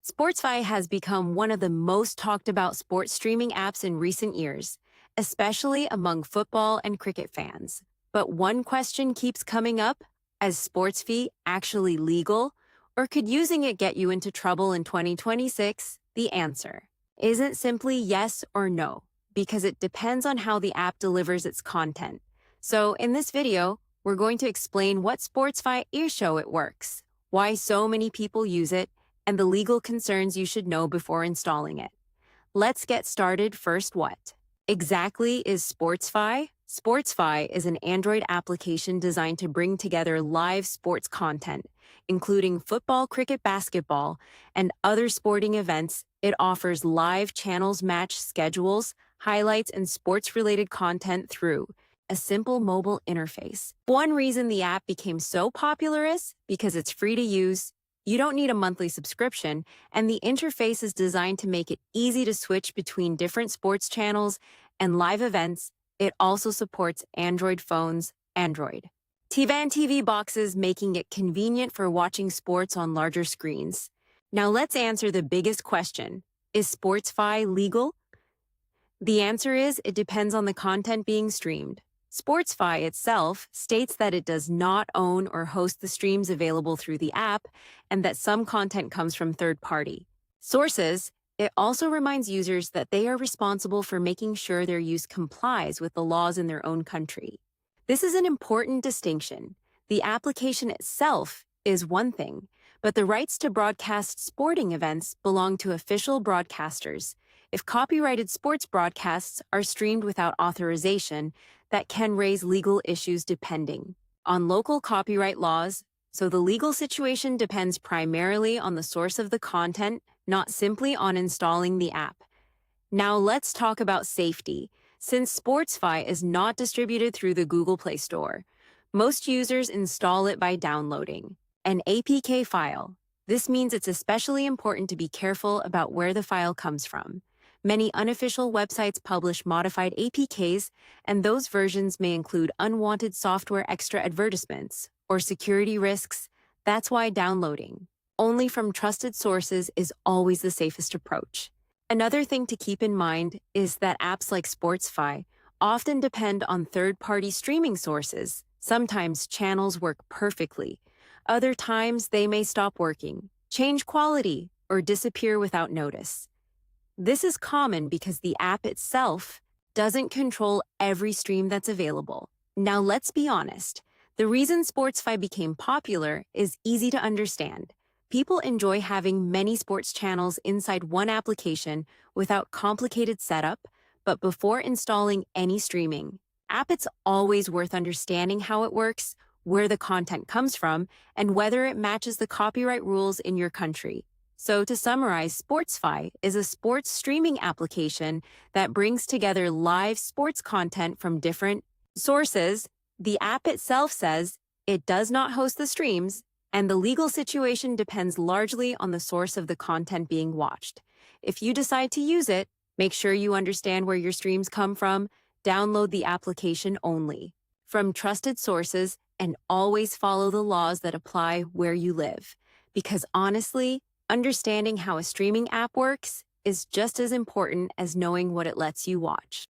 SportsFy has become one of the most talked about sports streaming apps in recent years, especially among football and cricket fans. But one question keeps coming up: is SportsFy actually legal? Or could using it get you into trouble in 2026? The answer isn't simply yes or no, because it depends on how the app delivers its content. So in this video, we're going to explain what SportsFy is, show it works, why so many people use it, and the legal concerns you should know before installing it. Let's get started. First, what exactly is SportsFy? SportsFy is an Android application designed to bring together live sports content, including football, cricket, basketball, and other sporting events. It offers live channels, match schedules, highlights, and sports-related content through a simple mobile interface. One reason the app became so popular is because it's free to use. You don't need a monthly subscription, and the interface is designed to make it easy to switch between different sports channels and live events. It also supports Android phones, Android TV and TV boxes, making it convenient for watching sports on larger screens. Now let's answer the biggest question: is SportsFy legal? The answer is it depends on the content being streamed. SportsFy itself states that it does not own or host the streams available through the app, and that some content comes from third-party sources. It also reminds users that they are responsible for making sure their use complies with the laws in their own country. This is an important distinction. The application itself is one thing, but the rights to broadcast sporting events belong to official broadcasters. If copyrighted sports broadcasts are streamed without authorization, that can raise legal issues depending on local copyright laws. So the legal situation depends primarily on the source of the content, not simply on installing the app. Now let's talk about safety. Since SportsFy is not distributed through the Google Play Store, most users install it by downloading an APK file. This means it's especially important to be careful about where the file comes from. Many unofficial websites publish modified APKs, and those versions may include unwanted software, extra advertisements, or security risks. That's why downloading only from trusted sources is always the safest approach. Another thing to keep in mind is that apps like SportsFy often depend on third-party streaming sources. Sometimes channels work perfectly. Other times they may stop working, change quality, or disappear without notice. This is common because the app itself doesn't control every stream that's available. Now let's be honest. The reason SportsFy became popular is easy to understand. People enjoy having many sports channels inside one application without complicated setup, but before installing any streaming app, it's always worth understanding how it works, where the content comes from, and whether it matches the copyright rules in your country. So to summarize, SportsFy is a sports streaming application that brings together live sports content from different sources. The app itself says it does not host the streams, and the legal situation depends largely on the source of the content being watched. If you decide to use it, make sure you understand where your streams come from, download the application only from trusted sources, and always follow the laws that apply where you live. Because honestly, understanding how a streaming app works is just as important as knowing what it lets you watch.